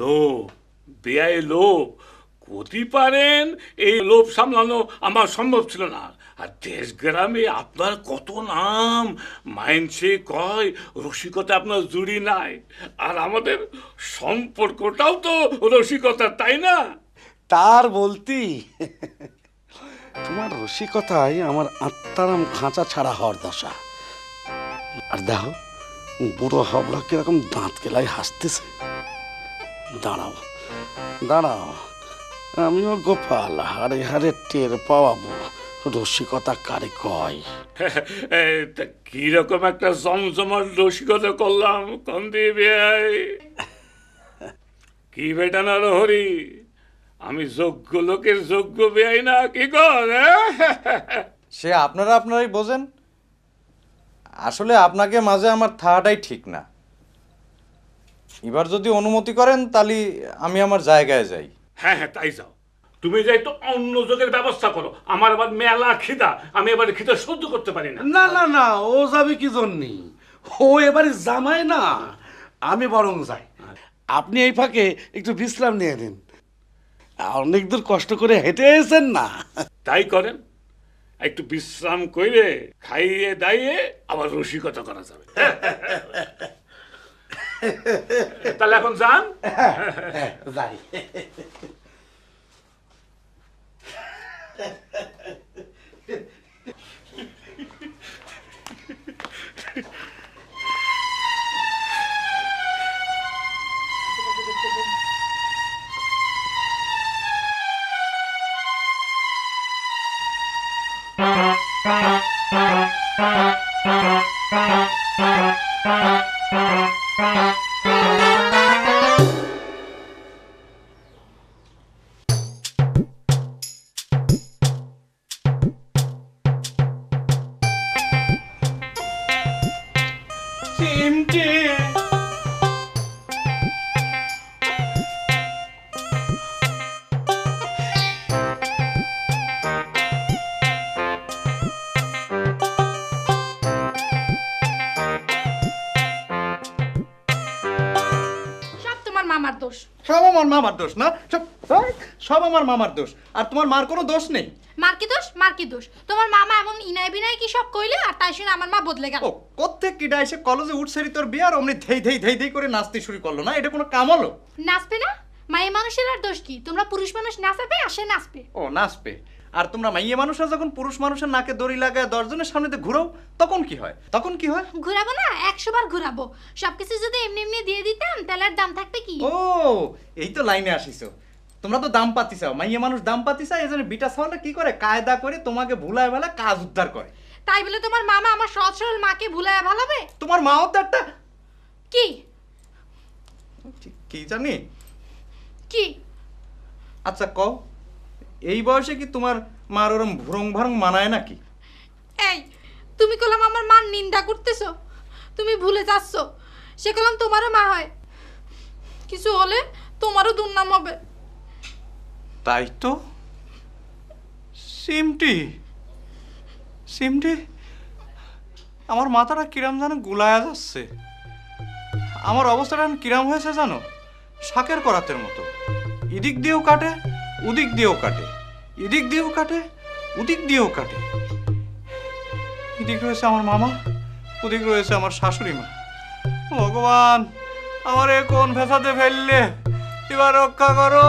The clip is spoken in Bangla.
লোভ, বেআই লোভ। ক্ষতি পারেন, এই লোভ সামলানো আমার সম্ভব ছিল না। আর দেশ গ্রামে আপনার কত নাম, মাইনসে কয় রসিকতা আপনার জুড়ি নাই। আর আমাদের সম্পর্কটাও তো রসিকতা, তাই না? তার বলতি তোমার রসিকতায় আমার আত্মারাম খাঁচা ছাড়া হওয়ার দশা। আর দেখো বুড়ো হবলা কিরকম দাঁত কেলাই হাসতেছে। দাঁড়াও দাঁড়াও, আমিও গোপাল হারে হারে টের পাওয়াবো রসিকতা কারে কয়। তা কিরকম একটা জমজমার রসিকতা করলাম কন্দি বেআই? কি বেটা না হরি, আমি যোগ্য লোকের যোগ্য বেআই না? কি কর? সে আপনারাই বোঝেন। আসলে আপনাকে মাঝে আমার থাকাটাই ঠিক না। এবার যদি অনুমতি করেন তাহলে আমি আমার জায়গায় যাই। হ্যাঁ হ্যাঁ, তাই যাও। তুমি যাই তো অন্য যোগের ব্যবস্থা করো। আমার আবার মেলা খিদা, আমি এবার খিদা সহ্য করতে পারি না। না না না, ও যাবে কি জন্যে? ও এবারে জামাই না, আমি বরং যাই। আপনি এই ফাঁকে একটু বিশ্রাম নিয়ে নিন, অনেক দূর কষ্ট করে হেঁটে এসেছেন না। তাই করেন, একটু বিশ্রাম করে খাইয়ে দাইয়ে আবার রসিকতা করা যাবে। তাহলে এখন যান। যাই। চিমটি সব তোমার মামার দোষ। সব আমার মামার দোষ না? সব আমার মামার দোষ। আর তোমার মার কোনো দোষ নেই। মার কি দোষ? মার কি দোষ? তোমার মামা এমন ইনাই বিনাই কি সব কইলে, আর তাই শুনে আমার মা বদলে গেল। ও কোত্থেক কিডা এসে কলেজে উঠছেরি তোর বিয়ার অমনি ধেই ধেই ধেই ধেই করে নাচতে শুরু করলো না? এটা কোনো কাম হলো? নাচবে না? মায়ে মানুষের আর দোষ কি? তোমরা পুরুষ মানুষ নাচাবে আর সে নাচবে। ও নাচবে। আর তোমরা মাইয়ে মানুষরা যখন পুরুষ মানুষের নাকে দড়ি লাগায় 10 জনের সামনেতে ঘুরাও, তখন কি হয়? তখন কি হয়? ঘুরাবো না? 100 বার ঘুরাবো। সবকিছু যদি এমনি এমনি দিয়ে দিতাম তাহলে আর দাম থাকবে কি? ও এই তো লাইনে আসিছো। তোমরা তো দাম পাতি চাও, মাইয়ে মানুষ দাম পাতি চায়। এজন্য বিটা সাওয়ালটা কি করে, কায়দা করে তোমাকে ভুলায় বেলা কাজ উদ্ধার করে। তাই বলে তোমার মামা আমার সহজ সরল মাকে ভুলায় ভালাবে? তোমার মা উদ্ধারটা কি কি জানি? কি? আচ্ছা কও, এই বয়সে কি তোমার মার ওরম ভুরং ভারং মানায় নাকি? এই তুমি কলাম আমার মার নিন্দা করতেছো? তুমি ভুলে যাচ্ছ সে কলাম তোমারও মা হয়। কিছু হলে তোমারও দুর্নাম হবে। তাই তো। সিমটি সিমটি আমার মাথাটা কিরাম জানো গুলায়া যাচ্ছে। আমার অবস্থাটা কিরাম হয়েছে জানো? শাকের করাতের মতো। এদিক দিয়েও কাটে, ওদিক দিয়েও কাটে, এদিক দিয়েও কাটে, ওদিক দিয়েও কাটে। এদিক রয়েছে আমার মামা, ওদিক রয়েছে আমার শাশুড়ি মা। ভগবান, আমার কোন ফেসাতে ফেললে, এবার রক্ষা করো।